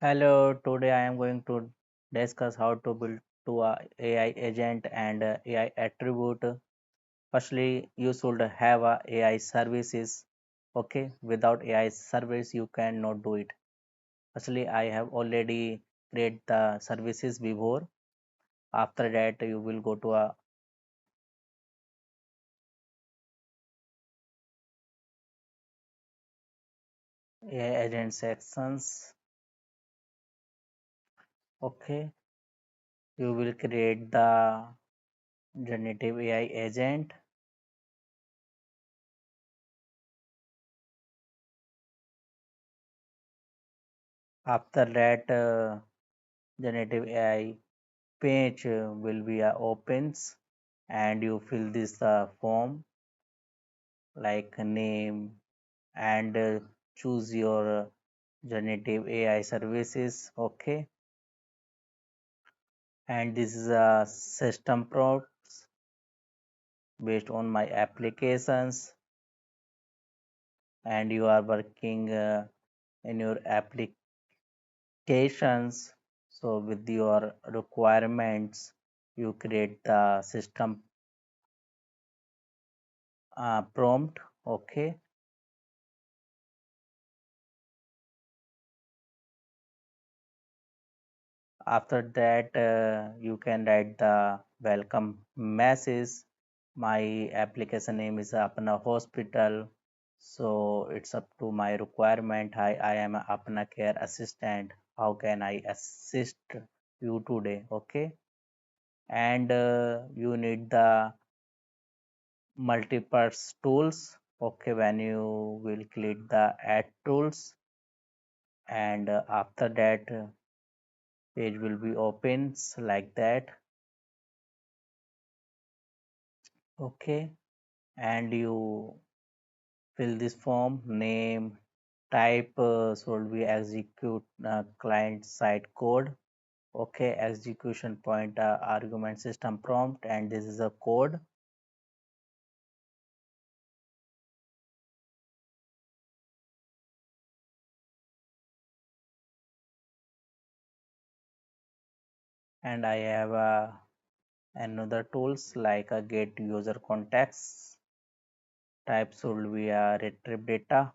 Hello, today I am going to discuss how to build to a AI agent and AI attribute. Firstly, you should have a AI services. Okay, without AI service, you cannot do it. Firstly, I have already create the services before. After that, you will go to a AI agent sections. Okay, you will create the generative AI agent. After that, generative AI page will be opens and you fill this form like name and choose your generative AI services. Okay, and this is a system prompts based on my applications, and you are working in your applications. So with your requirements you create the system prompt. Okay, after that you can write the welcome message. My application name is APNA Hospital, so it's up to my requirement. I am a APNA care assistant. How can I assist you today? Okay, and you need the multipurpose tools. Okay, when you will click the add tools, and after that page will be opens like that. Okay, and you fill this form name type should be execute client side code. Okay, execution point argument system prompt, and this is a code. And I have another tools like a get user context type should be a retrieve data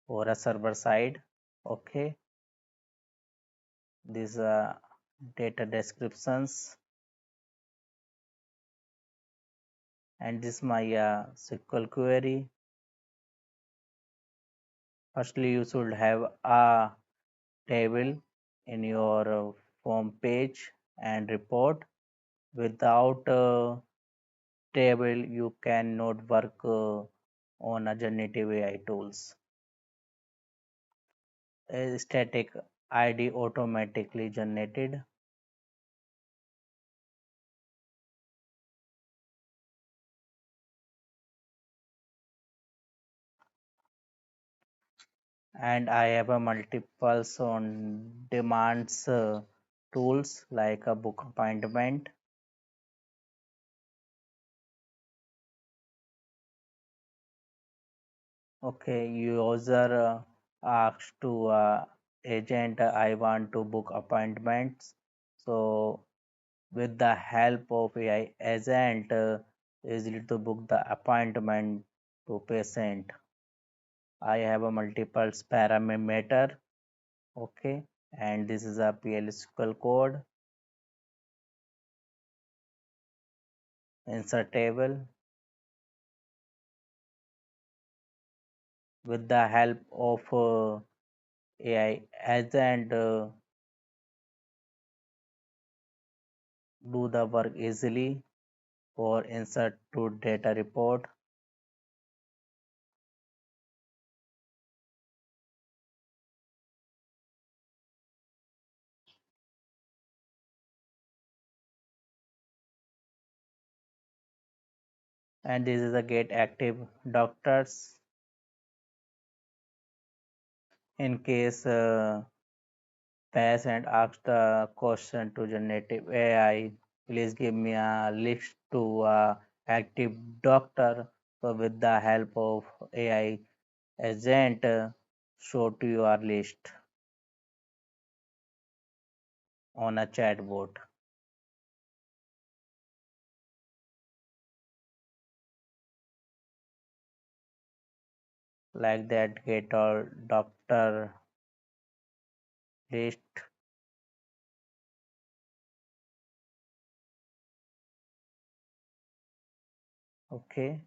or a server side. Okay, these data descriptions, and this my SQL query. Firstly, you should have a table in your form page and report. Without table, you cannot work on a generative AI tools. A static ID automatically generated, and I have a multiples on demands tools like a book appointment. Okay, user asks to agent, I want to book appointments. So with the help of AI agent, easily to book the appointment to patient. I have a multiple parameter. Okay, and this is a PL code insert table. With the help of AI agent, do the work easily or insert to data report. And this is a get active doctors in case patient asks the question to generative AI, please give me a list to active doctor. So with the help of AI agent, show to your list. on a chatbot like that get all doctor list. Okay,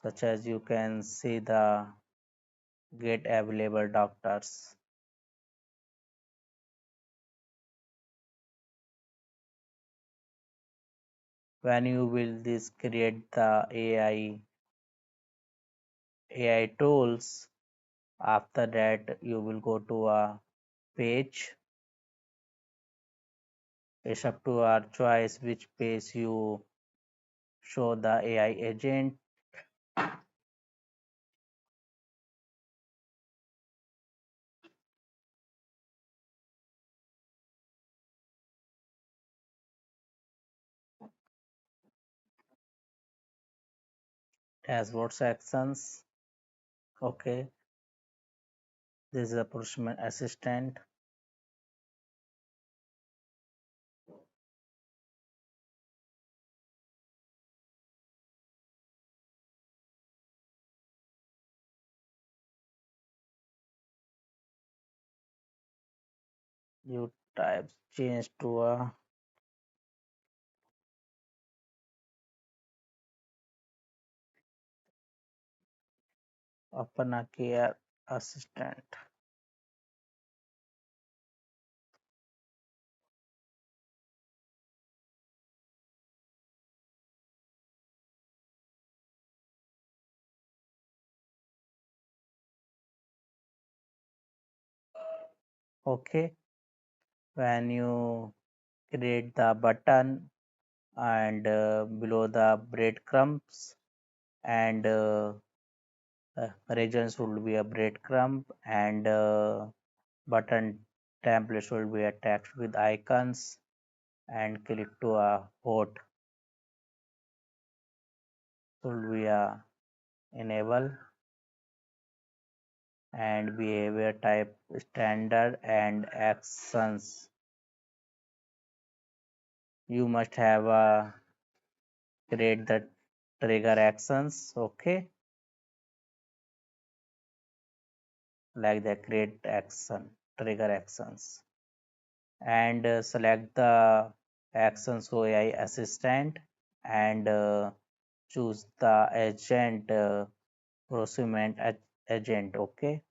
such as you can see the get available doctors. When you will this create the AI tools, after that you will go to a page. It's up to our choice which page you show the AI agent. Dashboard sections. Okay, this is a personal assistant. You type change to a APNA care assistant. Okay, when you create the button and below the breadcrumbs and regions would be a breadcrumb and button template should be a text with icons and click to a hot should be a enable and behavior type standard and actions. You must have a create the trigger actions. Okay, like the create action trigger actions and select the actions AI assistant and choose the agent procurement agent. Okay,